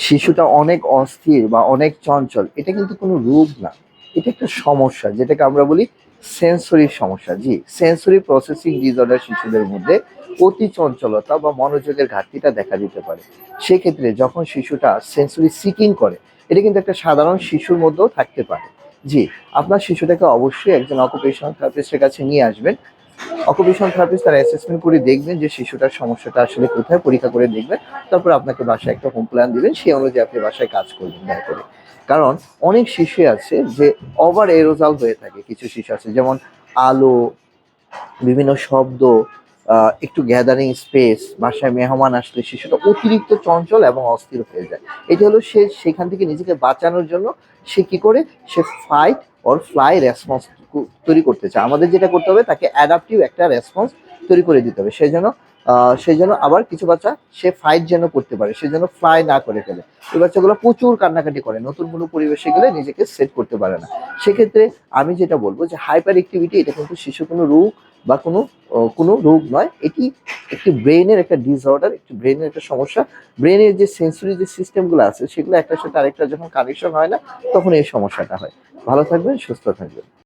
শিশুটা অনেক অস্থির বা অনেক চঞ্চল, এটা কিন্তু কোনো রোগ না, এটা একটা সমস্যা যেটাকে আমরা বলি সেন্সরি সমস্যা। জি, সেন্সরি প্রসেসিং ডিসঅর্ডার শিশুদের মধ্যে অতি চঞ্চলতা বা মনোযোগের ঘাটতিটা দেখা দিতে পারে। সেক্ষেত্রে যখন শিশুটা সেন্সরি সিকিং করে, এটা কিন্তু একটা সাধারণ শিশুর মধ্যেও থাকতে পারে। জি, আপনার শিশুটাকে অবশ্যই একজন অকুপেশনাল থেরাপিস্টের কাছে নিয়ে আসবেন। অকুপেশনাল থেরাপিস্ট তারা অ্যাসেসমেন্ট করে দেখবেন যে শিশুটার সমস্যাটা আসলে কোথায়, পরীক্ষা করে দেখবেন। তারপর আপনাকে বাসায় একটা হোম প্ল্যান দিবেন, সেই অনুযায়ী আপনি বাসায় কাজ করবেন দয়া করে। কারণ অনেক শিশু আছে যে ওভার এরোজাল হয়ে থাকে, কিছু শিশু আছে যেমন আলো, বিভিন্ন শব্দ, একটু গ্যাদারিং স্পেস, বাসায় মেহমান আসলে শিশুটা অতিরিক্ত চঞ্চল এবং অস্থির হয়ে যায়। এটা হলো সে সেখান থেকে নিজেকে বাঁচানোর জন্য সে কি করে, সে ফাইট অর ফ্লাই রেসপন্স তৈরি করতে চায়। আমাদের যেটা করতে হবে, তাকে অ্যাডাপটিভ একটা রেসপন্স তৈরি করে দিতে হবে। সেই জন্য আবার কিছু বাচ্চা সে ফাইট যেন করতে পারে, সেজন্য ফ্লাই না করে ফেলে। ওই বাচ্চাগুলো প্রচুর কান্নাকাটি করে, নতুন কোনো পরিবেশে গেলে নিজেকে সেট করতে পারে না। সেক্ষেত্রে আমি যেটা বলবো যে হাইপার অ্যাক্টিভিটি এটা কিন্তু শিশু কোনো রোগ বা কোনো রোগ নয়, এটি একটি ব্রেইনের একটা ডিসঅর্ডার, একটি ব্রেইনের একটা সমস্যা। ব্রেইনের যে সেন্সরি যে সিস্টেমগুলো আছে সেগুলো একটার সাথে আরেকটা যখন কানেকশন হয় না, তখন এই সমস্যাটা হয়। ভালো থাকবেন, সুস্থ থাকবেন।